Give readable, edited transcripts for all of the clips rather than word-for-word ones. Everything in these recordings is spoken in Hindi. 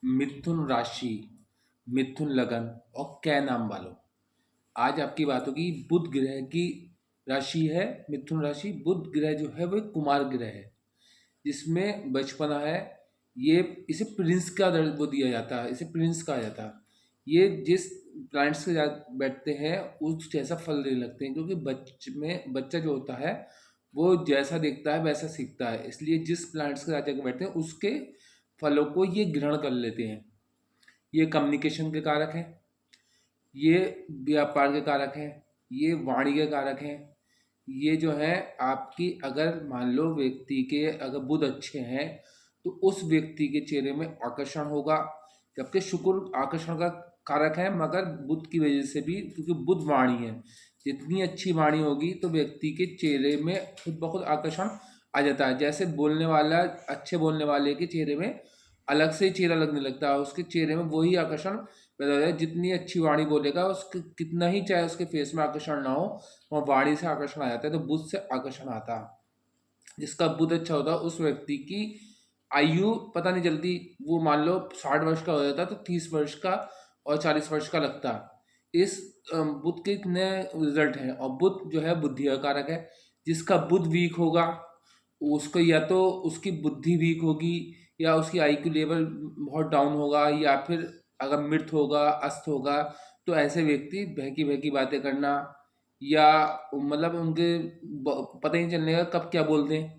मिथुन राशि, मिथुन लगन और कै नाम वालों। आज आपकी बात होगी बुध ग्रह की राशि है मिथुन राशि। बुध ग्रह जो है वो एक कुमार ग्रह है, जिसमें बचपना है। ये इसे प्रिंस का वो दिया जाता है, इसे प्रिंस कहा जाता है। ये जिस प्लांट्स के साथ बैठते हैं उस जैसा फल देने लगते हैं, क्योंकि बच्चा जो होता है वो जैसा देखता है वैसा सीखता है। इसलिए जिस प्लांट्स के साथ जाकर बैठते हैं उसके फलों को ये ग्रहण कर लेते हैं। ये कम्युनिकेशन के कारक हैं, ये व्यापार के कारक हैं, ये वाणी के कारक हैं। ये जो है आपकी, अगर मान लो व्यक्ति के अगर बुध अच्छे हैं तो उस व्यक्ति के चेहरे में आकर्षण होगा। जबकि शुक्र आकर्षण का कारक है, मगर बुध की वजह से भी, क्योंकि बुध वाणी है, जितनी अच्छी वाणी होगी तो व्यक्ति के चेहरे में खुद ब खुद आकर्षण आ जाता है। जैसे बोलने वाला, अच्छे बोलने वाले के चेहरे में अलग से ही चेहरा लगने लगता है, उसके चेहरे में वही आकर्षण पैदा होता है। जितनी अच्छी वाणी बोलेगा उसके कितना ही चाहे उसके फेस में आकर्षण ना हो, वहाँ वाणी से आकर्षण आ जाता है। तो बुध से आकर्षण आता है। जिसका बुध अच्छा होता है उस व्यक्ति की आयु पता नहीं चलती। वो मान लो 60 वर्ष का हो जाता तो 30 वर्ष का और 40 वर्ष का लगता। इस बुध के इतने रिजल्ट हैं। और बुध जो है बुद्धि का कारक है। जिसका बुध वीक होगा उसको या तो उसकी बुद्धि वीक होगी, या उसकी आईक्यू लेवल बहुत डाउन होगा, या फिर अगर मृत होगा, अस्त होगा, तो ऐसे व्यक्ति बहकी बहकी बातें करना, या मतलब उनके पता ही नहीं चलने का कब क्या बोल दें,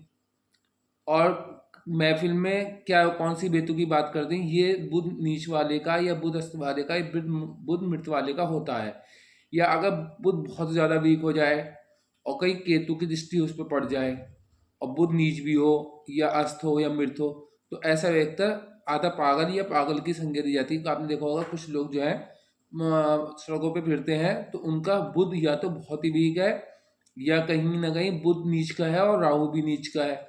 और महफिल में क्या कौन सी बेतुकी बात कर दें। ये बुध नीच वाले का या बुध अस्त वाले का, या बुध मृत वाले का होता है। या अगर बुध बहुत ज़्यादा वीक हो जाए और कहीं केतु की दृष्टि उस पर पड़ जाए और बुध नीच भी हो या अस्त हो या मृत हो, तो ऐसा व्यक्ति आधा पागल या पागल की संज्ञा दी जाती है। तो आपने देखा होगा कुछ लोग जो है सड़कों पे फिरते हैं तो उनका बुध या तो बहुत ही वीक है, या कहीं ना कहीं बुध नीच का है और राहु भी नीच का है।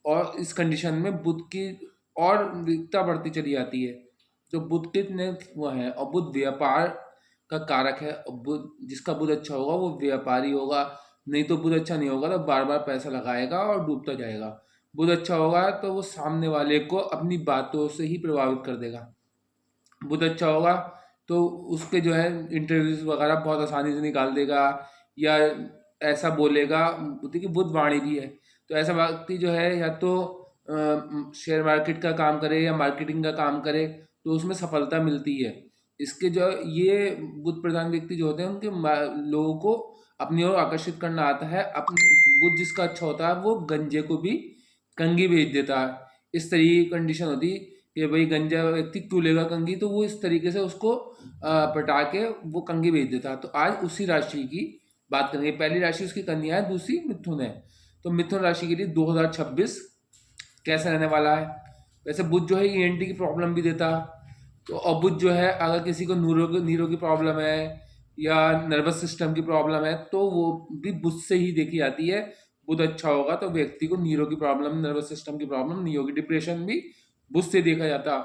और इस कंडीशन में बुध की और वीकता बढ़ती चली जाती है। तो बुध कितने वो है, और बुध व्यापार का कारक है। और बुध, जिसका बुध अच्छा होगा वो व्यापारी होगा। नहीं तो बुध अच्छा नहीं होगा तो बार बार पैसा लगाएगा और डूबता जाएगा। बुध अच्छा होगा तो वो सामने वाले को अपनी बातों से ही प्रभावित कर देगा। बुध अच्छा होगा तो उसके जो है इंटरव्यूज वगैरह बहुत आसानी से निकाल देगा, या ऐसा बोलेगा। देखिए बुध वाणी भी है, तो ऐसा व्यक्ति जो है या तो शेयर मार्केट का काम करे या मार्केटिंग का काम करे तो उसमें सफलता मिलती है। इसके जो ये बुध प्रधान व्यक्ति जो होते हैं उनके लोगों को अपनी ओर आकर्षित करना आता है। अपने बुध जिसका अच्छा होता है वो गंजे को भी कंघी भेज देता है। इस तरीके की कंडीशन होती है कि भाई गंजा व्यक्ति क्यों लेगा कंघी, तो वो इस तरीके से उसको पटा के वो कंघी भेज देता है। तो आज उसी राशि की बात करेंगे। पहली राशि उसकी कन्या है, दूसरी मिथुन है। तो मिथुन राशि के लिए 2026 कैसा रहने वाला है। वैसे बुध जो है ईएनटी की प्रॉब्लम भी देता है। तो और बुध जो है अगर किसी को नीरो की प्रॉब्लम है या नर्वस सिस्टम की प्रॉब्लम है तो वो भी बुध से ही देखी जाती है। बुध अच्छा होगा तो व्यक्ति को नीरो की प्रॉब्लम, नर्वस सिस्टम की प्रॉब्लम नहीं होगी। डिप्रेशन भी बुध से देखा जाता।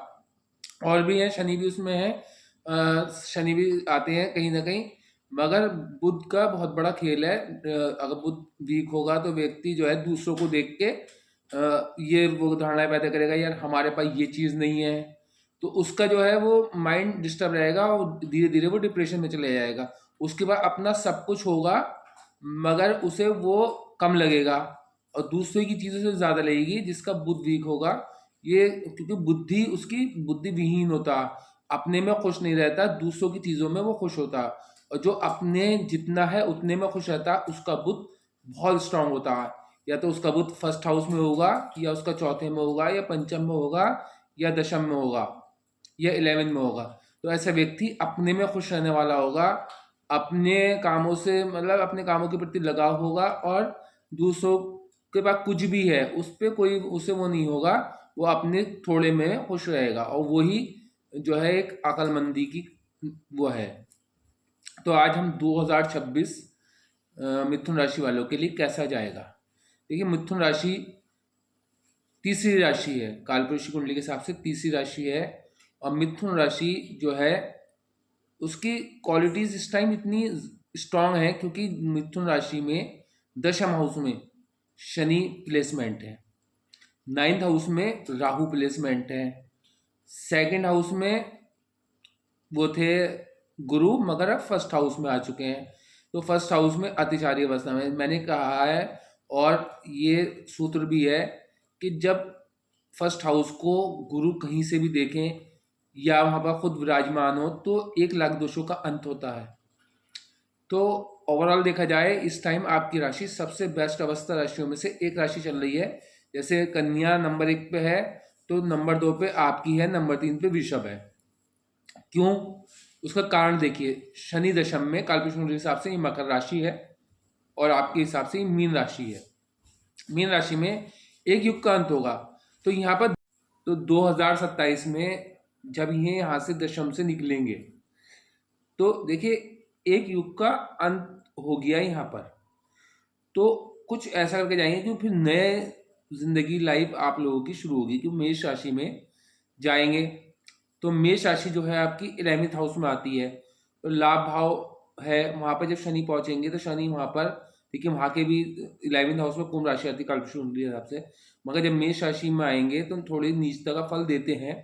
और भी है, शनि भी उसमें है। शनि भी आते हैं कहीं ना कहीं। मगर बुध का बहुत बड़ा खेल है। अगर बुध वीक होगा तो व्यक्ति जो है दूसरों को देख के ये वो धारणाएं पैदा करेगा, यार हमारे पास ये चीज़ नहीं है। तो उसका जो है वो माइंड डिस्टर्ब रहेगा और धीरे धीरे वो डिप्रेशन में चले जाएगा। उसके बाद अपना सब कुछ होगा मगर उसे वो कम लगेगा और दूसरे की चीज़ों से ज़्यादा लगेगी। जिसका बुध वीक होगा, ये क्योंकि बुद्धि उसकी बुद्धि विहीन होता, अपने में खुश नहीं रहता, दूसरों की चीज़ों में वो खुश होता। और जो अपने जितना है उतने में खुश रहता उसका बुध बहुत स्ट्रांग होता है। या तो उसका बुध फर्स्ट हाउस में होगा, या उसका चौथे में होगा, या पंचम में होगा, या दशम में होगा, या 11 में होगा। तो ऐसा व्यक्ति अपने में खुश रहने वाला होगा, अपने कामों से मतलब अपने कामों के प्रति लगाव होगा, और दूसरों के पास कुछ भी है उस पर कोई उसे वो नहीं होगा। वो अपने थोड़े में खुश रहेगा, और वही जो है एक अक्लमंदी की वो है। तो आज हम 2026 मिथुन राशि वालों के लिए कैसा जाएगा। देखिए मिथुन राशि तीसरी राशि है, कालपुरुष कुंडली के हिसाब से तीसरी राशि है। और मिथुन राशि जो है उसकी क्वालिटीज इस टाइम इतनी स्ट्रांग है क्योंकि मिथुन राशि में दशम हाउस में शनि प्लेसमेंट है, नाइन्थ हाउस में राहु प्लेसमेंट है, सेकंड हाउस में वो थे गुरु, मगर अब फर्स्ट हाउस में आ चुके हैं। तो फर्स्ट हाउस में अतिचारी अवस्था में मैंने कहा है, और ये सूत्र भी है कि जब फर्स्ट हाउस को गुरु कहीं से भी देखें या वहाँ पर खुद विराजमान हो तो 1 लाख दोषों का अंत होता है। तो ओवरऑल देखा जाए इस टाइम आपकी राशि सबसे बेस्ट अवस्था राशियों में से एक राशि चल रही है। जैसे कन्या नंबर 1 पे है, तो नंबर 2 पे आपकी है, नंबर 3 पे वृषभ है। क्यों? उसका कारण देखिए, शनि दशम में कालपुरुष के हिसाब से ये मकर राशि है और आपके हिसाब से ये मीन राशि है। मीन राशि में एक युग का अंत होगा। तो यहाँ पर तो 2027 में जब ये यहाँ से दशम से निकलेंगे तो देखिए एक युग का अंत हो गया यहाँ पर। तो कुछ ऐसा करके जाएंगे कि फिर नए जिंदगी लाइफ आप लोगों की शुरू होगी, कि मेष राशि में जाएंगे। तो मेष राशि जो है आपकी 11th हाउस में आती है, तो लाभ भाव है वहाँ पर। जब शनि पहुंचेंगे तो शनि वहाँ पर, देखिए वहाँ के भी 11th हाउस में कुंभ राशि आती है कालपुरुष कुंडली के हिसाब से, मगर जब मेष राशि में आएंगे तो थोड़ी नीचता का फल देते हैं,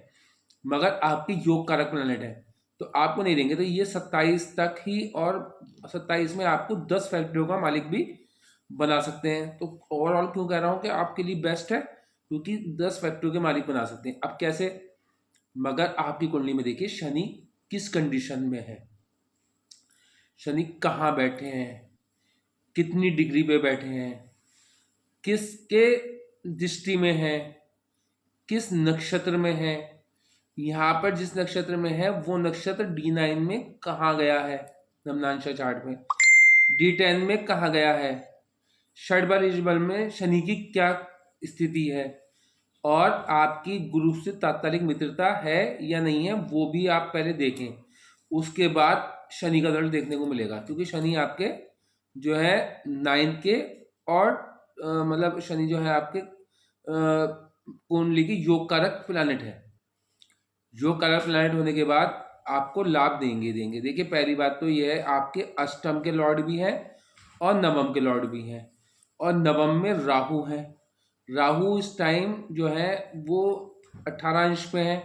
मगर आपकी योग कारक प्लैनेट है तो आपको नहीं देंगे। तो ये 27 तक ही, और 27 में आपको 10 फैक्ट्रियों का मालिक भी बना सकते हैं। तो ओवरऑल क्यों कह रहा हूँ कि आपके लिए बेस्ट है, क्योंकि 10 फैक्ट्रियों के मालिक बना सकते हैं। अब कैसे? मगर आपकी कुंडली में देखिए शनि किस कंडीशन में है, शनि कहाँ बैठे हैं, कितनी डिग्री पे बैठे हैं, किसके दृष्टि में है, किस नक्षत्र में है। यहाँ पर जिस नक्षत्र में है वो नक्षत्र D9 में कहाँ गया है, नमनांशा चार्ट में D10 में कहाँ गया है, षडबल इजबल में शनि की क्या स्थिति है, और आपकी गुरु से तात्कालिक मित्रता है या नहीं है वो भी आप पहले देखें। उसके बाद शनि का दल देखने को मिलेगा, क्योंकि शनि आपके जो है 9 के, और मतलब शनि जो है आपके कुंडली की योग कारक प्लैनेट है। योग कारक प्लैनेट होने के बाद आपको लाभ देंगे। देखिए पहली बात तो ये है, आपके अष्टम के लॉर्ड भी हैं और नवम के लॉर्ड भी हैं, और नवम में राहु है। राहु इस टाइम जो है वो 18 अंश पे है,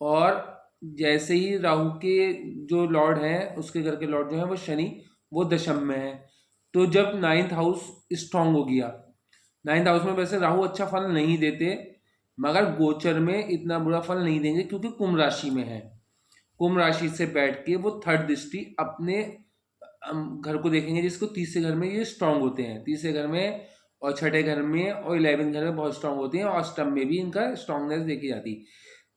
और जैसे ही राहु के जो लॉर्ड हैं उसके घर के लॉर्ड जो है वो शनि, वो दशम में है। तो जब 9th हाउस स्ट्रांग हो गया, 9th हाउस में वैसे राहु अच्छा फल नहीं देते, मगर गोचर में इतना बुरा फल नहीं देंगे क्योंकि कुंभ राशि में है। कुंभ राशि से बैठ के वो थर्ड दृष्टि अपने घर को देखेंगे, जिसको तीसरे घर में ये स्ट्रांग होते हैं, तीसरे घर में और छठे घर में और 11th घर में बहुत स्ट्रांग होते हैं, और अष्टम में भी इनका स्ट्रांगनेस देखी जाती।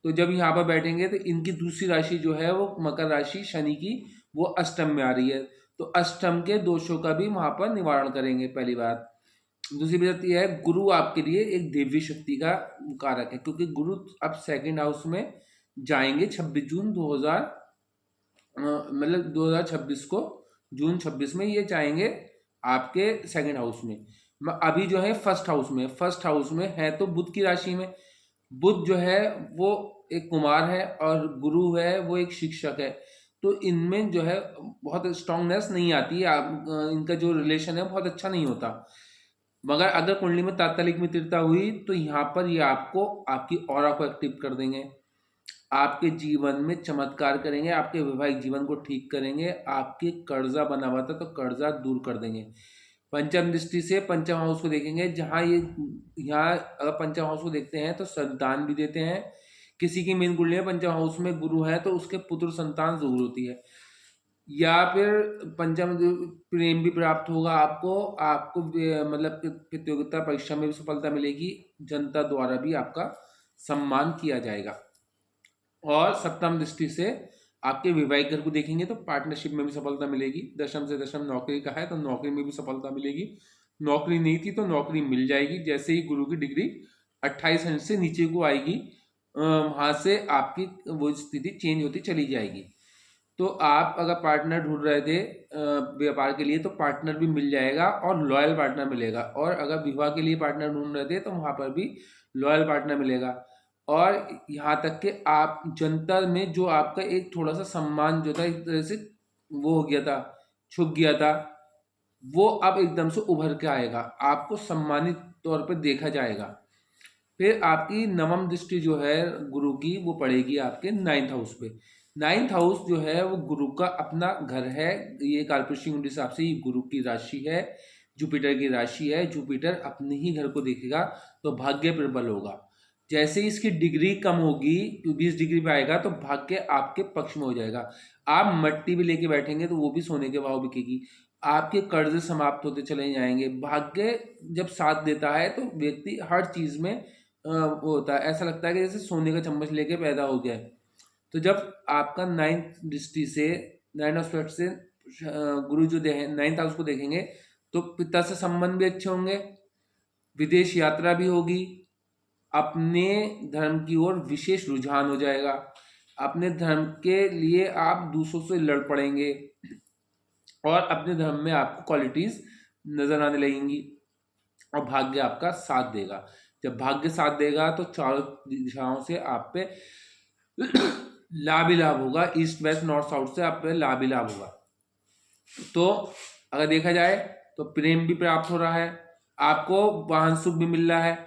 तो जब यहाँ पर बैठेंगे तो इनकी दूसरी राशि जो है वो मकर राशि शनि की, वो अष्टम में आ रही है, तो अष्टम के दोषों का भी वहाँ पर निवारण करेंगे, पहली बात। दूसरी बात यह है, गुरु आपके लिए एक देवी शक्ति का कारक है, क्योंकि गुरु अब सेकंड हाउस में जाएंगे 26 जून 2000 मतलब 2026 को, जून 26 में ये जाएंगे आपके सेकंड हाउस में। अभी जो है फर्स्ट हाउस में है तो बुध की राशि में। बुध जो है वो एक कुमार है और गुरु है वो एक शिक्षक है, तो इनमें जो है बहुत स्ट्रांगनेस नहीं आती है, इनका जो रिलेशन है बहुत अच्छा नहीं होता। मगर अगर कुंडली में तात्कालिक मित्रता हुई तो यहाँ पर ये आपको आपकी ऑरा को एक्टिव कर देंगे, आपके जीवन में चमत्कार करेंगे, आपके वैवाहिक जीवन को ठीक करेंगे, आपके कर्जा बना हुआ था तो कर्जा दूर कर देंगे। पंचम दृष्टि से पंचम हाउस को देखेंगे, जहाँ ये यहाँ अगर पंचम हाउस को देखते हैं तो संतान भी देते हैं। किसी की मीन कुंडली में पंचम हाउस में गुरु है तो उसके पुत्र संतान जरूर होती है, या फिर पंचम प्रेम भी प्राप्त होगा आपको, आपको मतलब प्रतियोगिता परीक्षा में भी सफलता मिलेगी, जनता द्वारा भी आपका सम्मान किया जाएगा। और सप्तम दृष्टि से आपके वैवाहिक घर को देखेंगे तो पार्टनरशिप में भी सफलता मिलेगी। दशम से दशम नौकरी का है तो नौकरी में भी सफलता मिलेगी, नौकरी नहीं थी तो नौकरी मिल जाएगी। जैसे ही गुरु की डिग्री 28 अंश से नीचे को आएगी, वहाँ से आपकी वो स्थिति चेंज होती चली जाएगी। तो आप अगर पार्टनर ढूंढ रहे थे व्यापार के लिए तो पार्टनर भी मिल जाएगा और लॉयल पार्टनर मिलेगा, और अगर विवाह के लिए पार्टनर ढूंढ रहे थे तो वहाँ पर भी लॉयल पार्टनर मिलेगा। और यहाँ तक कि आप जनता में जो आपका एक थोड़ा सा सम्मान जो था एक तरह से वो हो गया था, छुप गया था, वो अब एकदम से उभर के आएगा, आपको सम्मानित तौर पर देखा जाएगा। फिर आपकी नवम दृष्टि जो है गुरु की वो पड़ेगी आपके 9th हाउस पे। 9th हाउस जो है वो गुरु का अपना घर है। ये कालपुरुषी कुंडली के हिसाब से ये गुरु की राशि है, जुपिटर की राशि है। जुपिटर अपने ही घर को देखेगा तो भाग्य प्रबल होगा। जैसे ही इसकी डिग्री कम होगी, 20 डिग्री पे आएगा तो भाग्य आपके पक्ष में हो जाएगा। आप मट्टी भी लेके बैठेंगे तो वो भी सोने के भाव बिकेगी। आपके कर्ज समाप्त होते चले जाएंगे। भाग्य जब साथ देता है तो व्यक्ति हर चीज में वो होता है, ऐसा लगता है कि जैसे सोने का चम्मच लेके पैदा हो गया है। तो जब आपका 9th दृष्टि से, 9 एस्पेक्ट से गुरु जो 9th हाउस को देखेंगे तो पिता से संबंध भी अच्छे होंगे, विदेश यात्रा भी होगी, अपने धर्म की ओर विशेष रुझान हो जाएगा, अपने धर्म के लिए आप दूसरों से लड़ पड़ेंगे और अपने धर्म में आपको क्वालिटीज नजर आने लगेंगी और भाग्य आपका साथ देगा। जब भाग्य साथ देगा तो चारों दिशाओं से आप पे लाभ ही लाभ होगा। ईस्ट वेस्ट नॉर्थ साउथ से आप पे लाभ ही लाभ होगा। तो अगर देखा जाए तो प्रेम भी प्राप्त हो रहा है, आपको वाहन सुख भी मिल रहा है,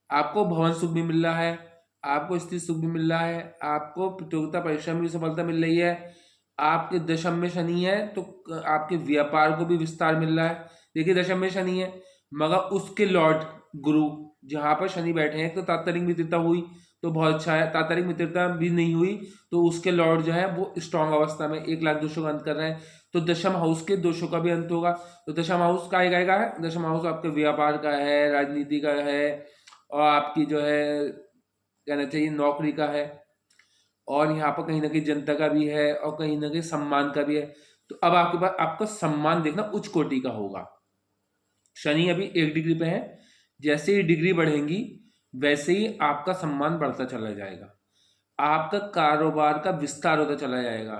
आपको भवन सुख भी मिल रहा है, आपको स्त्री सुख भी मिल रहा है, आपको प्रतियोगिता परीक्षा में भी सफलता मिल रही है। आपके दशम में शनि है तो आपके व्यापार को भी विस्तार मिल रहा है। देखिए दशम में शनि है मगर उसके लॉर्ड गुरु जहां पर शनि बैठे हैं तो तात्कालिक मित्रता हुई तो बहुत अच्छा है। तात्कालिक मित्रता भी नहीं हुई तो उसके लॉर्ड जो है वो स्ट्रांग अवस्था में 1 लाख दोषों का अंत कर रहे हैं। तो दशम हाउस के दोषों का भी अंत होगा। तो दशम हाउस का आएगा है, दशम हाउस आपके व्यापार का है, राजनीति का है और आपकी जो है कहना चाहिए नौकरी का है और यहाँ पर कहीं ना कहीं जनता का भी है और कहीं ना कहीं सम्मान का भी है। तो अब आपके पास आपका सम्मान देखना उच्च कोटि का होगा। शनि अभी 1 डिग्री पे है, जैसे ही डिग्री बढ़ेंगी वैसे ही आपका सम्मान बढ़ता चला जाएगा, आपका कारोबार का विस्तार होता चला जाएगा,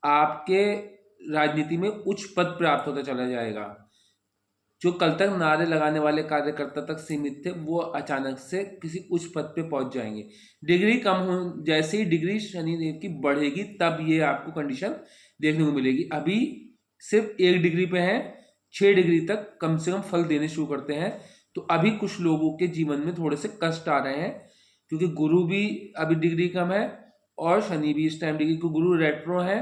आपके राजनीति में उच्च पद प्राप्त होता चला जाएगा। जो कल तक नारे लगाने वाले कार्यकर्ता तक सीमित थे वो अचानक से किसी उच्च पद पे पहुंच जाएंगे। डिग्री कम हो, जैसे ही डिग्री शनिदेव की बढ़ेगी तब ये आपको कंडीशन देखने को मिलेगी। अभी सिर्फ 1 डिग्री पे है, 6 डिग्री तक कम से कम फल देने शुरू करते हैं। तो अभी कुछ लोगों के जीवन में थोड़े से कष्ट आ रहे हैं क्योंकि गुरु भी अभी डिग्री कम है और शनि भी इस टाइम डिग्री, को गुरु रेट्रो है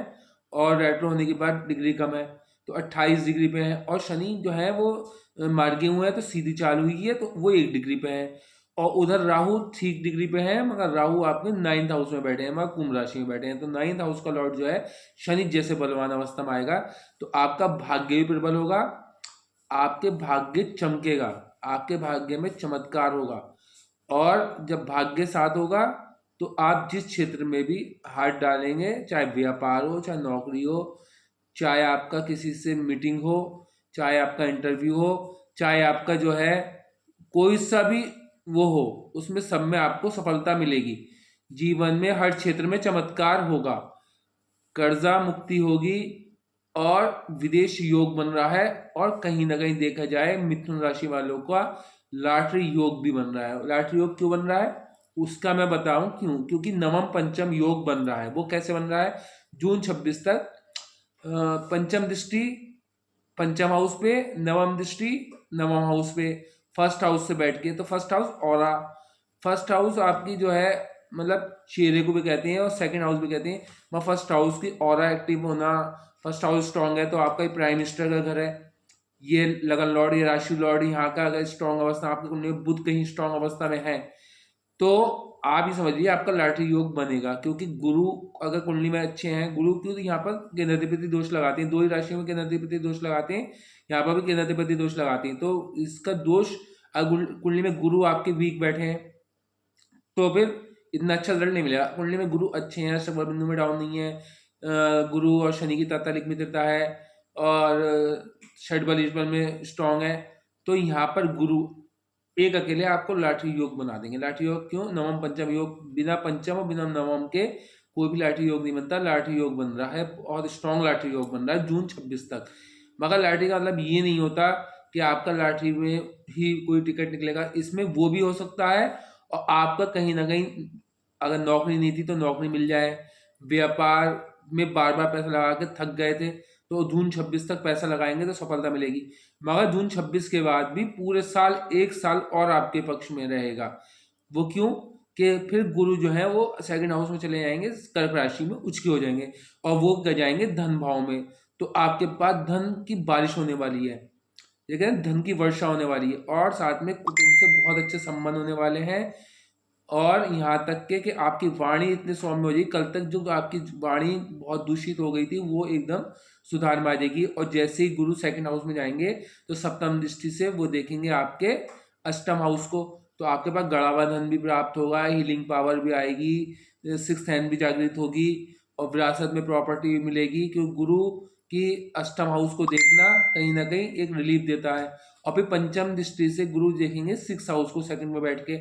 और रेट्रो होने के बाद डिग्री कम है तो 28 डिग्री पे है। और शनि जो है वो मार्गी हुआ है तो सीधी चाल हुई है तो वो 1 डिग्री पे है। और उधर राहु ठीक डिग्री पे है मगर राहु आपके 9th हाउस में बैठे हैं, मगर कुंभ राशि में बैठे हैं। तो 9th हाउस का लॉर्ड जो है शनि जैसे बलवान अवस्था में आएगा तो आपका भाग्य भी प्रबल होगा, आपके भाग्य चमकेगा, आपके भाग्य में चमत्कार होगा। और जब भाग्य साथ होगा तो आप जिस क्षेत्र में भी हाथ डालेंगे, चाहे व्यापार हो, चाहे नौकरी हो, चाहे आपका किसी से मीटिंग हो, चाहे आपका इंटरव्यू हो, चाहे आपका जो है कोई सा भी वो हो, उसमें सब में आपको सफलता मिलेगी। जीवन में हर क्षेत्र में चमत्कार होगा, कर्जा मुक्ति होगी और विदेश योग बन रहा है। और कहीं ना कहीं देखा जाए मिथुन राशि वालों का लॉटरी योग भी बन रहा है। लॉटरी योग क्यों बन रहा है उसका मैं बताऊं क्यों, क्योंकि नवम पंचम योग बन रहा है। वो कैसे बन रहा है, जून 26 तक पंचम दृष्टि पंचम हाउस पे, नवम दृष्टि नवम हाउस पे, फर्स्ट हाउस से बैठ के। तो first house aura, first house आपकी जो है मतलब चेहरे को भी कहते हैं और सेकंड हाउस भी कहते हैं। वह फर्स्ट हाउस की ऑरा एक्टिव होना, फर्स्ट हाउस स्ट्रांग है तो आपका प्राइम मिनिस्टर का घर है, ये लगन लॉर्ड, ये राशि लॉर्ड यहाँ का अगर स्ट्रांग अवस्था आपके कुंडली में बुध कहीं स्ट्रांग अवस्था में है तो आप ही समझिए आपका लॉटरी योग बनेगा। क्योंकि गुरु अगर कुंडली में अच्छे हैं, गुरु क्यों यहाँ पर केंद्राधिपति दोष लगाते हैं, 2 ही राशियों में केंद्राधिपति दोष लगाते हैं, यहाँ पर भी केंद्राधिपति दोष लगाते हैं। तो इसका दोष अगर कुंडली में गुरु आपके वीक बैठे हैं तो फिर इतना अच्छा रिजल्ट नहीं मिलेगा। कुंडली में गुरु अच्छे हैं, सब बिंदु में डाउन नहीं है, गुरु और शनि की तात्कालिक मित्रता है और षड इस बल में स्ट्रांग है तो यहाँ पर गुरु एक अकेले आपको लाठी योग बना देंगे। लाठी योग क्यों, नवम पंचम योग, बिना पंचम और बिना नवम के कोई भी लाठी योग नहीं बनता। लाठी योग बन रहा है और स्ट्रॉन्ग लाठी योग बन रहा है जून 26 तक। मगर लाठी का मतलब ये नहीं होता कि आपका लाठी में ही कोई टिकट निकलेगा, इसमें वो भी हो सकता है और आपका कहीं ना कहीं अगर नौकरी नहीं थी तो नौकरी मिल जाए, व्यापार में बार बार पैसा लगा के थक गए थे तो जून 26 तक पैसा लगाएंगे तो सफलता मिलेगी। मगर जून 26 के बाद भी पूरे साल 1 साल और आपके पक्ष में रहेगा। वो क्यों? कि फिर गुरु जो है वो सेकंड हाउस में चले जाएंगे, कर्क राशि में उचके हो जाएंगे और वो जाएंगे धन भाव में। तो आपके पास धन की बारिश होने वाली है, ये कहते हैं धन की वर्षा होने वाली है, और साथ में कुटुंब से बहुत अच्छे संबंध होने वाले हैं। और यहाँ तक के कि आपकी वाणी इतने सौम्य हो जाएगी, कल तक जो आपकी वाणी बहुत दूषित हो गई थी वो एकदम सुधार में आ जाएगी। और जैसे ही गुरु सेकंड हाउस में जाएंगे तो सप्तम दृष्टि से वो देखेंगे आपके अष्टम हाउस को, तो आपके पास गड़ावा धन भी प्राप्त होगा, हीलिंग पावर भी आएगी, सिक्स्थ हैंड भी जागृत होगी और विरासत में प्रॉपर्टी भी मिलेगी, क्योंकि गुरु की अष्टम हाउस को देखना कहीं ना कहीं एक रिलीफ देता है। और फिर पंचम दृष्टि से गुरु देखेंगे सिक्स हाउस को सेकंड में बैठ के,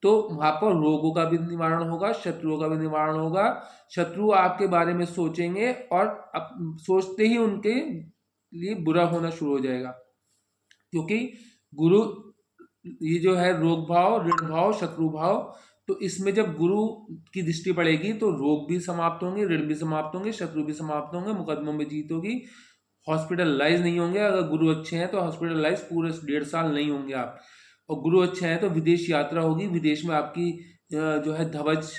तो वहां पर रोगों का भी निवारण होगा, शत्रुओं का भी निवारण होगा। शत्रु आपके बारे में सोचेंगे और सोचते ही उनके लिए बुरा होना शुरू हो जाएगा, क्योंकि गुरु ये जो है रोग भाव, ऋण भाव, शत्रु भाव, तो इसमें जब गुरु की दृष्टि पड़ेगी तो रोग भी समाप्त होंगे, ऋण भी समाप्त होंगे, शत्रु भी समाप्त होंगे, मुकदमों में जीत होगी, हॉस्पिटलाइज नहीं होंगे। अगर गुरु अच्छे हैं तो हॉस्पिटलाइज पूरे 1.5 साल नहीं होंगे आप। और गुरु अच्छे हैं तो विदेश यात्रा होगी, विदेश में आपकी जो है ध्वज,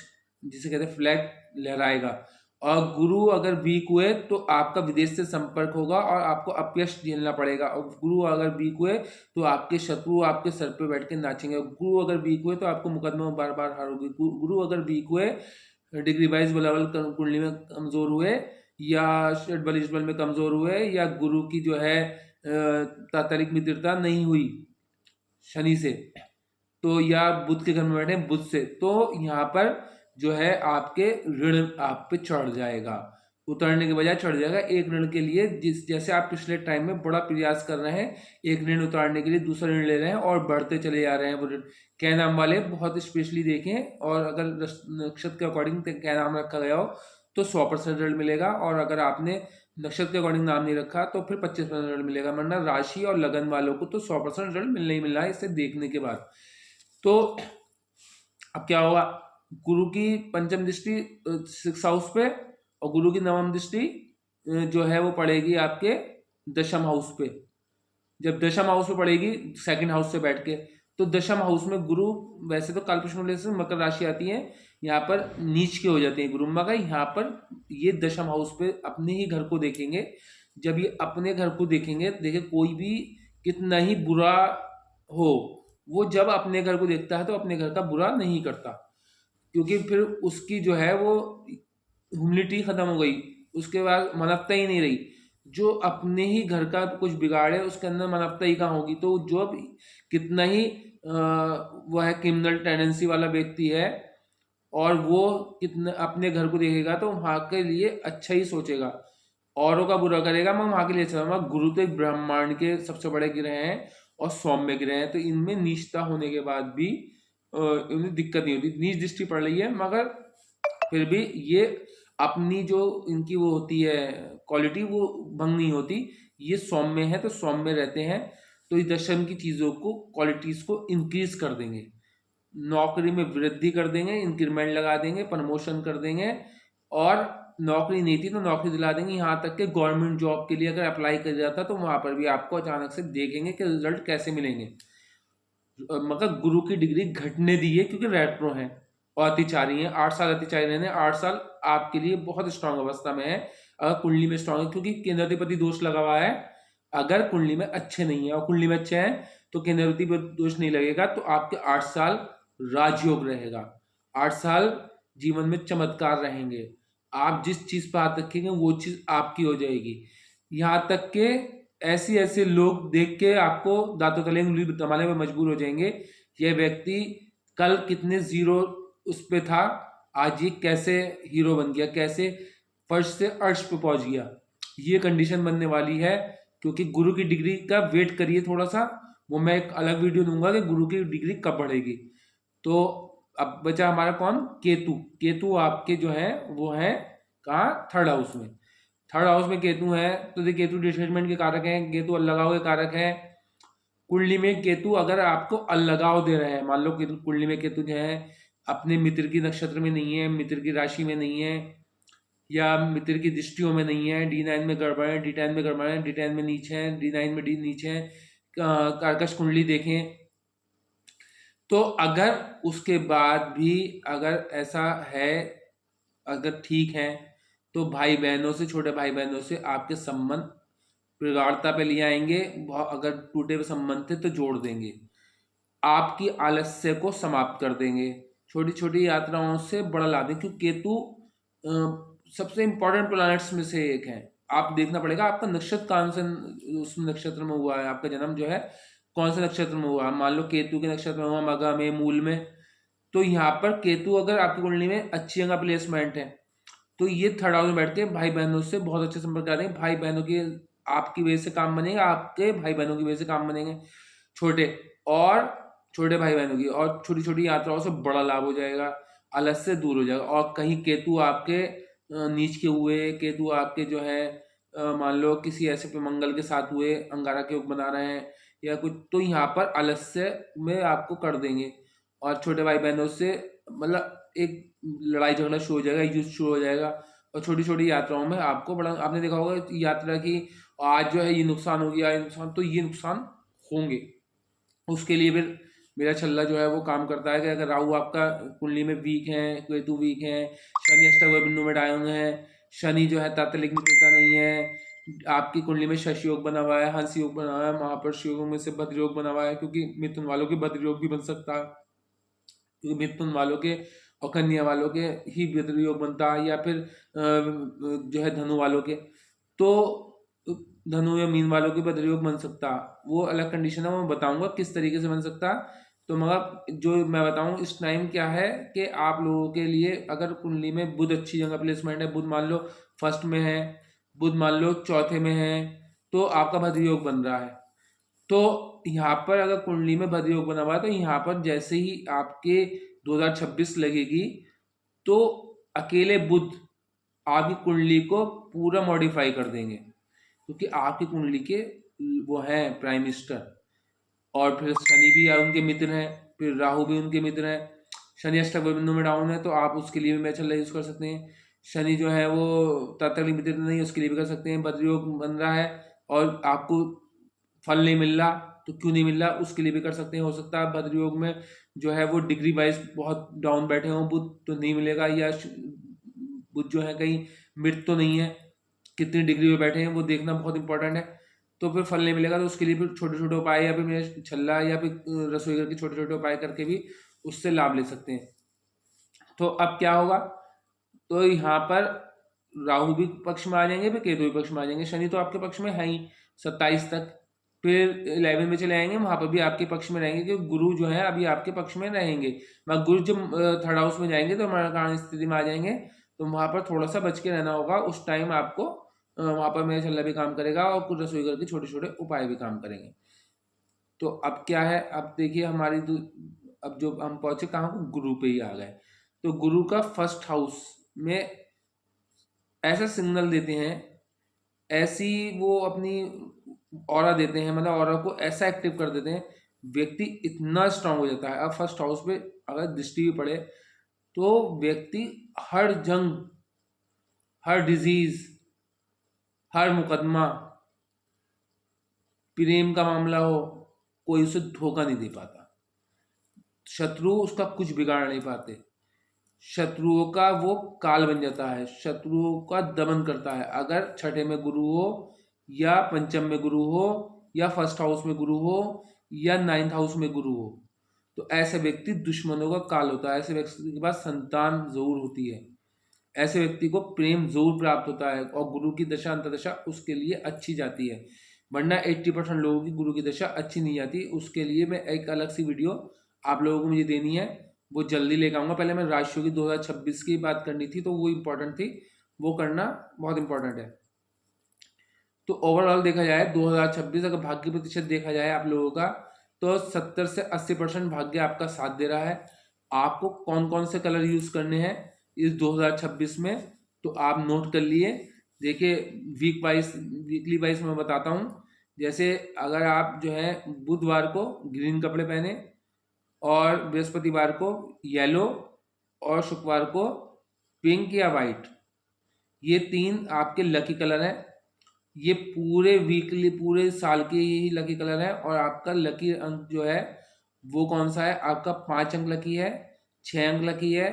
जिसे कहते हैं फ्लैग, लहराएगा। और गुरु अगर वीक हुए तो आपका विदेश से संपर्क होगा और आपको अपयश झेलना पड़ेगा। और गुरु अगर वीक हुए तो आपके शत्रु आपके सर पे बैठ के नाचेंगे। गुरु अगर वीक हुए तो आपको मुकदमे में बार बार हारोगे। गुरु अगर वीक हुए, डिग्री वाइज बलावल कुंडली में कमजोर हुए, या षड बल इष्ट बल में कमजोर हुए, या गुरु की जो है तात्कालिक मित्रता नहीं हुई शनि से, तो या बुध के घर में बैठे बुध से, तो यहाँ पर जो है आपके ऋण आप पे चढ़ जाएगा, उतरने के बजाय चढ़ जाएगा। एक ऋण के लिए जैसे आप पिछले टाइम में बड़ा प्रयास कर रहे हैं एक ऋण उतारने के लिए, दूसरा ऋण ले रहे हैं और बढ़ते चले जा रहे हैं वो ऋण। क्या नाम वाले बहुत स्पेशली देखें, और अगर नक्षत्र के अकॉर्डिंग क्या नाम रखा गया हो तो 100% ऋण मिलेगा, और अगर आपने नक्षत्र के अकॉर्डिंग नाम नहीं रखा तो फिर 25% ऋण मिलेगा, वरना राशि और लगन वालों को तो 100% ऋण मिलना ही मिलना है इसे देखने के बाद। तो अब क्या होगा, गुरु की पंचम दृष्टि 6 हाउस पे और गुरु की नवम दृष्टि जो है वो पड़ेगी आपके दशम हाउस पे। जब दशम हाउस पे पड़ेगी सेकंड हाउस से बैठ के, तो दशम हाउस में गुरु, वैसे तो कालपुरुष से मकर राशि आती है, यहाँ पर नीच के हो जाते हैं गुरु का। यहाँ पर ये दशम हाउस पे अपने ही घर को देखेंगे। जब ये अपने घर को देखेंगे, देखे कोई भी कितना ही बुरा हो, वो जब अपने घर को देखता है तो अपने घर का बुरा नहीं करता, क्योंकि फिर उसकी जो है वो ह्यूमिलिटी खत्म हो गई, उसके बाद मानवता ही नहीं रही। जो अपने ही घर का कुछ बिगाड़े उसके अंदर मानवता ही कहाँ होगी। तो जो कितना ही वह है क्रिमिनल टेंडेंसी वाला व्यक्ति है और वो कितना अपने घर को देखेगा तो वहाँ के लिए अच्छा ही सोचेगा, औरों का बुरा करेगा मगर वहाँ के लिए अच्छा। गुरु तो एक ब्रह्मांड के सबसे बड़े ग्रह हैं और सौम्य ग्रह हैं, तो इनमें नीचता होने के बाद भी इन्हें दिक्कत नहीं होती। नीच दृष्टि पड़ रही है मगर फिर भी ये अपनी जो इनकी वो होती है क्वालिटी वो भंग नहीं होती। ये सौम्य है तो सौम्य रहते हैं, तो इस दशम की चीज़ों को क्वालिटीज़ को इंक्रीज कर देंगे, नौकरी में वृद्धि कर देंगे, इंक्रीमेंट लगा देंगे, प्रमोशन कर देंगे, और नौकरी नहीं थी तो नौकरी दिला देंगे। यहाँ तक कि गवर्नमेंट जॉब के लिए अगर अप्लाई कर जाता तो वहाँ पर भी आपको अचानक से देखेंगे कि रिजल्ट कैसे मिलेंगे। मगर गुरु की डिग्री घटने दी है क्योंकि रेट्रो हैं और अतिचारी हैं। 8 साल अतिचारी रहने, 8 साल आपके लिए बहुत स्ट्रांग अवस्था में है अगर कुंडली में स्ट्रांग है, क्योंकि केंद्राधिपति दोष लगा हुआ है। अगर कुंडली में अच्छे नहीं है और कुंडली में अच्छे हैं तो केंद्राधिपति दोष नहीं लगेगा, तो आपके 8 साल राजयोग रहेगा। 8 साल जीवन में चमत्कार रहेंगे, आप जिस चीज पर हाथ रखेंगे वो चीज आपकी हो जाएगी। यहाँ तक के ऐसे ऐसे लोग देख के आपको दांतों तले उंगली दबाने में मजबूर हो जाएंगे, यह व्यक्ति कल कितने जीरो उस पे था, आज ये कैसे हीरो बन गया, कैसे फर्श से अर्श पे पहुंच गया। ये कंडीशन बनने वाली है, क्योंकि गुरु की डिग्री का वेट करिए थोड़ा सा, वो मैं एक अलग वीडियो दूंगा कि गुरु की डिग्री कब बढ़ेगी। तो अब बचा हमारा कौन, केतु। केतु आपके जो है वो है कहाँ, थर्ड हाउस में। थर्ड हाउस में केतु है तो देखिए केतु डिटैचमेंट के कारक है, केतु अलगाव के कारक है। कुंडली में केतु अगर आपको अलगाव दे रहे हैं, मान लो केतु कुंडली में केतु जो है अपने मित्र की नक्षत्र में नहीं है, मित्र की राशि में नहीं है, या मित्र की दृष्टियों में नहीं है, D9 में गड़बड़ है, D10 में गड़बड़ है, D10 में नीचे है, D9 में डी नीचे है, कर्कश कुंडली देखें तो अगर उसके बाद भी अगर ऐसा है, अगर ठीक है, तो भाई बहनों से, छोटे भाई बहनों से आपके संबंध प्रगाढ़ता पे ले आएंगे। अगर टूटे हुए संबंध थे तो जोड़ देंगे, आपकी आलस्य को समाप्त कर देंगे। छोटी छोटी यात्राओं से बड़ा लाभ है, क्योंकि केतु सबसे इंपॉर्टेंट प्लैनेट्स में से एक है। आप देखना पड़ेगा आपका नक्षत्र कौन से उस नक्षत्र में हुआ है, आपका जन्म जो है कौन से नक्षत्र में हुआ है। मान लो केतु के नक्षत्र में हुआ, मघा में, मूल में, तो यहाँ पर केतु अगर आपकी कुंडली में अच्छी जगह प्लेसमेंट है, तो ये थर्ड हाउस में बैठ के भाई बहनों से बहुत अच्छे संपर्क कर रहे हैं। भाई बहनों की आपकी वजह से काम बनेगा, आपके भाई बहनों की वजह से काम बनेंगे, छोटे और छोटे भाई बहनों की, और छोटी छोटी यात्राओं से बड़ा लाभ हो जाएगा, आलस से दूर हो जाएगा। और कहीं केतु आपके नीच के हुए, केतु आपके जो है मान लो किसी ऐसे पे मंगल के साथ हुए, अंगारा के योग बना रहे हैं या कुछ, तो यहाँ पर आलस्य में आपको कर देंगे। और छोटे भाई बहनों से मतलब एक लड़ाई झगड़ा शुरू हो जाएगा, युद्ध शुरू हो जाएगा। और छोटी छोटी यात्राओं में आपको बड़ा, आपने देखा होगा यात्रा की, आज जो है ये नुकसान हो गया, ये नुकसान, तो ये नुकसान होंगे। उसके लिए फिर मेरा छल्ला जो है वो काम करता है कि अगर राहु आपका कुंडली में वीक है, केतु वीक है, शनि अष्टक बिंदु में डायन है, शनि जो है तात्कालिक मित्रता नहीं है, आपकी कुंडली में शशि योग बना हुआ है, हंस योग बना हुआ है, महापुरुष योग में से भद्र योग बना हुआ है, क्योंकि मिथुन वालों के भद्र योग भी बन सकता है, क्योंकि मिथुन वालों के और कन्या वालों के ही भद्र योग बनता है, या फिर जो है धनु वालों के, तो धनु या मीन वालों के भद्र योग बन सकता, वो अलग कंडीशन है, वो मैं बताऊंगा किस तरीके से बन सकता। तो मगर जो मैं बताऊं इस टाइम क्या है कि आप लोगों के लिए अगर कुंडली में बुध अच्छी जगह प्लेसमेंट है, बुध मान लो फर्स्ट में है, बुध मान लो चौथे में है, तो आपका भद्र योग बन रहा है। तो यहाँ पर अगर कुंडली में भद्र योग बना हुआ है, तो यहाँ पर जैसे ही आपके 2026 लगेगी, तो अकेले बुध आपकी कुंडली को पूरा मॉडिफाई कर देंगे, क्योंकि आपकी कुंडली के वो हैं प्राइम मिनिस्टर। और फिर शनि भी उनके मित्र हैं, फिर राहु भी उनके मित्र हैं। शनि अष्टक बिंदु में डाउन है, तो आप उसके लिए भी मैच यूज कर सकते हैं। शनि जो है वो तात्कालिक मित्र नहीं, उसके लिए भी कर सकते हैं। भद्र योग बन रहा है और आपको फल नहीं मिल रहा, तो क्यों नहीं मिल रहा, उसके लिए भी कर सकते हैं। हो सकता है भद्र योग में जो है वो डिग्री वाइज बहुत डाउन बैठे हों बुध, तो नहीं मिलेगा, या बुध जो है कहीं मृत तो नहीं है, कितनी डिग्री में बैठे हैं वो देखना बहुत इंपॉर्टेंट है। तो फिर फल नहीं मिलेगा, तो उसके लिए फिर छोटे छोटे उपाय, या फिर मेरे छल्ला या फिर रसोई घर के छोटे छोटे उपाय करके भी उससे लाभ ले सकते हैं। तो अब क्या होगा, तो यहाँ पर राहु भी पक्ष में आ जाएंगे, फिर केतु भी पक्ष में आ जाएंगे। शनि तो आपके पक्ष में है ही 27 तक, फिर 11 में चले आएंगे, वहां पर भी आपके पक्ष में रहेंगे, क्योंकि गुरु जो है अभी आपके पक्ष में रहेंगे। मगर गुरु जब थर्ड हाउस में जाएंगे तो मरण स्थिति में आ जाएंगे, तो वहां पर थोड़ा सा बच के रहना होगा। उस टाइम आपको वहां पर मेरा छल्ला भी काम करेगा और कुछ रसोई घर के छोटे छोटे उपाय भी काम करेंगे। तो अब क्या है, अब देखिए हमारी अब जो हम पहुंचे कहाँ को, गुरु पे ही आ गए। तो गुरु का फर्स्ट हाउस में ऐसा सिग्नल देते हैं, ऐसी वो अपनी ऑरा देते हैं, मतलब ऑरा को ऐसा एक्टिव कर देते हैं, व्यक्ति इतना स्ट्रांग हो जाता है। अब फर्स्ट हाउस पे अगर दृष्टि भी पड़े, तो व्यक्ति हर जंग, हर डिजीज, हर मुकदमा, प्रेम का मामला हो, कोई उसे धोखा नहीं दे पाता। शत्रु उसका कुछ बिगाड़ नहीं पाते। शत्रुओं का वो काल बन जाता है, शत्रुओं का दमन करता है। अगर छठे में गुरु हो, या पंचम में गुरु हो, या फर्स्ट हाउस में गुरु हो, या नाइन्थ हाउस में गुरु हो, तो ऐसे व्यक्ति दुश्मनों का काल होता है। ऐसे व्यक्ति के पास संतान जरूर होती है, ऐसे व्यक्ति को प्रेम जरूर प्राप्त होता है, और गुरु की दशा अंतदशा उसके लिए अच्छी जाती है। वरना 80% लोगों की गुरु की दशा अच्छी नहीं जाती। उसके लिए मैं एक अलग सी वीडियो आप लोगों को मुझे देनी है, वो जल्दी लेकर आऊँगा। पहले मैं राशियों की 2026 की बात करनी थी, तो वो इम्पोर्टेंट थी, वो करना बहुत इंपॉर्टेंट है। तो ओवरऑल देखा जाए 2026 अगर भाग्य प्रतिशत देखा जाए आप लोगों का, तो 70 से 80% भाग्य आपका साथ दे रहा है। आपको कौन कौन से कलर यूज करने हैं इस 2026 में, तो आप नोट कर लिए। देखिए वीकली वाइज मैं बताता हूँ। जैसे अगर आप जो है बुधवार को ग्रीन कपड़े पहने, और बृहस्पतिवार को येलो, और शुक्रवार को पिंक या वाइट, ये 3 आपके लकी कलर हैं। ये पूरे वीकली, पूरे साल के यही लकी कलर है। और आपका लकी अंक जो है वो कौन सा है? आपका 5 अंक लकी है, 6 अंक लकी है,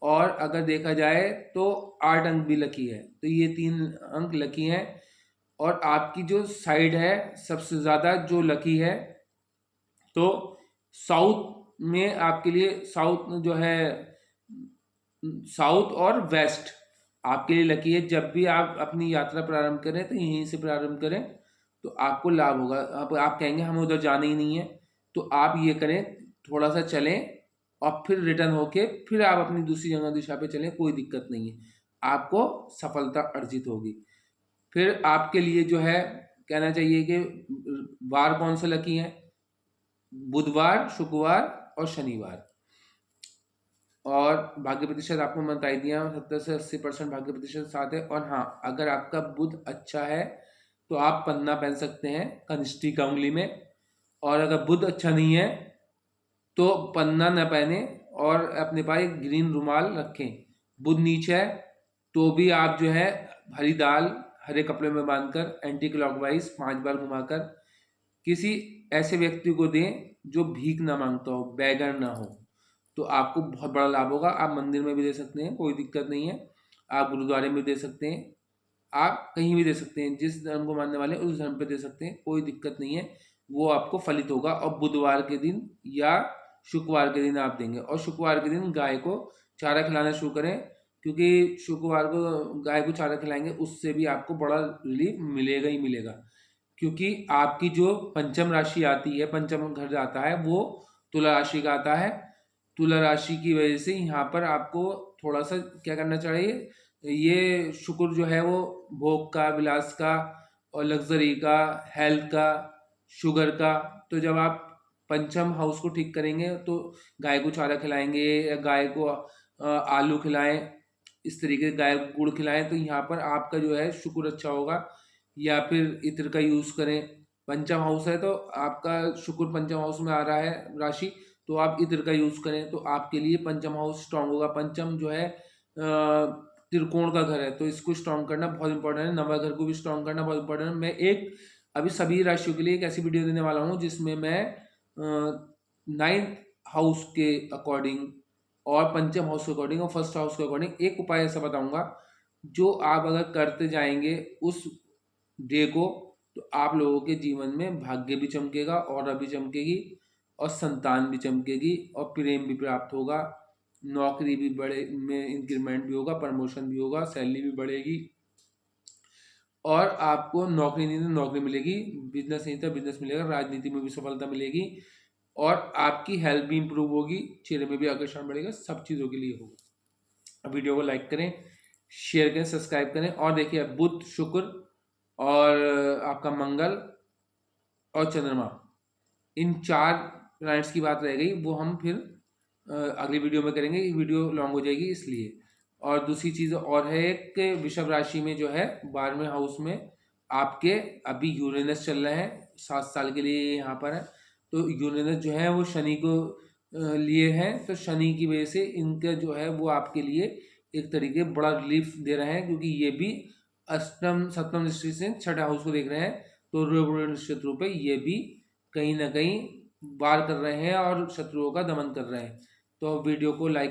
और अगर देखा जाए तो 8 अंक भी लकी है। तो ये 3 अंक लकी हैं। और आपकी जो साइड है सबसे ज़्यादा जो लकी है, तो साउथ में आपके लिए, साउथ जो है, साउथ और वेस्ट आपके लिए लकी है। जब भी आप अपनी यात्रा प्रारंभ करें तो यहीं से प्रारंभ करें, तो आपको लाभ होगा। आप कहेंगे हमें उधर जाना ही नहीं है, तो आप ये करें, थोड़ा सा चलें और फिर रिटर्न होके फिर आप अपनी दूसरी जगह दिशा पे चलें, कोई दिक्कत नहीं है, आपको सफलता अर्जित होगी। फिर आपके लिए जो है कहना चाहिए कि वार कौन से लकी हैं? बुधवार, शुक्रवार और शनिवार। और भाग्य प्रतिशत आपको मैं बता ही दिया, 70 से 80% भाग्य प्रतिशत साथ है। और हाँ, अगर आपका बुध अच्छा है तो आप पन्ना पहन सकते हैं कनिष्ठी का उंगली में, और अगर बुध अच्छा नहीं है तो पन्ना न पहने और अपने पास एक ग्रीन रुमाल रखें। बुध नीच है तो भी आप जो है हरी दाल हरे कपड़े में बांधकर एंटी क्लॉकवाइज 5 बार घुमाकर किसी ऐसे व्यक्ति को दें जो भीख ना मांगता हो, बेगर ना हो, तो आपको बहुत बड़ा लाभ होगा। आप मंदिर में भी दे सकते हैं, कोई दिक्कत नहीं है। आप गुरुद्वारे में दे सकते हैं, आप कहीं भी दे सकते हैं, जिस धर्म को मानने वाले हैं उस धर्म पे दे सकते हैं, कोई दिक्कत नहीं है। वो आपको फलित होगा। और बुधवार के दिन या शुक्रवार के दिन आप देंगे। और शुक्रवार के दिन गाय को चारा खिलाना शुरू करें, क्योंकि शुक्रवार को गाय को चारा खिलाएंगे उससे भी आपको बड़ा रिलीफ मिलेगा ही मिलेगा। क्योंकि आपकी जो पंचम राशि आती है, पंचम घर आता है, वो तुला राशि का आता है। तुला राशि की वजह से यहाँ पर आपको थोड़ा सा क्या करना चाहिए, ये शुक्र जो है वो भोग का, विलास का और लग्जरी का, हेल्थ का, शुगर का। तो जब आप पंचम हाउस को ठीक करेंगे तो गाय को चारा खिलाएंगे या गाय को आलू खिलाएं, इस तरीके से गाय को गुड़ खिलाएं, तो यहाँ पर आपका जो है शुक्र अच्छा होगा। या फिर इत्र का यूज़ करें। पंचम हाउस है तो आपका शुक्र पंचम हाउस में आ रहा है राशि, तो आप इत्र का यूज़ करें तो आपके लिए पंचम हाउस स्ट्रांग होगा। पंचम जो है त्रिकोण का घर है, तो इसको स्ट्रांग करना बहुत इंपॉर्टेंट है। नवा घर को भी स्ट्रांग करना बहुत इंपॉर्टेंट है। मैं एक अभी सभी राशियों के लिए एक ऐसी वीडियो देने वाला हूँ जिसमें मैं 9th हाउस के अकॉर्डिंग और पंचम हाउस के अकॉर्डिंग और फर्स्ट हाउस के अकॉर्डिंग एक उपाय ऐसा बताऊंगा, जो आप अगर करते जाएंगे उस डे को, तो आप लोगों के जीवन में भाग्य भी चमकेगा, और भी चमकेगी, और संतान भी चमकेगी, और प्रेम भी प्राप्त होगा, नौकरी भी बड़े में इंक्रीमेंट भी होगा, प्रमोशन भी होगा, सैलरी भी बढ़ेगी, और आपको नौकरी नहीं तो नौकरी मिलेगी, बिजनेस नहीं तो बिजनेस मिलेगा, राजनीति में भी सफलता मिलेगी, और आपकी हेल्थ भी इंप्रूव होगी, चेहरे में भी आकर्षण बढ़ेगा, सब चीज़ों के लिए होगा। वीडियो को लाइक करें, शेयर करें, सब्सक्राइब करें। और देखिए, बुध, शुक्र और आपका मंगल और चंद्रमा, इन 4 प्लैनेट्स की बात रह गई, वो हम फिर अगली वीडियो में करेंगे। ये वीडियो लॉन्ग हो जाएगी इसलिए। और दूसरी चीज़ और है, एक वृषभ राशि में जो है 12वें हाउस में आपके अभी यूरेनस चल रहे हैं, 7 साल के लिए यहाँ पर है। तो यूरेनस जो है वो शनि को लिए हैं, तो शनि की वजह से इनका जो है वो आपके लिए एक तरीके बड़ा रिलीफ दे रहे हैं, क्योंकि ये भी अष्टम सप्तम दृष्टि से 6ठे हाउस को देख रहे हैं। तो ऋण शत्रु पे ये भी कहीं ना कहीं वार कर रहे हैं और शत्रुओं का दमन कर रहे हैं। तो वीडियो को लाइक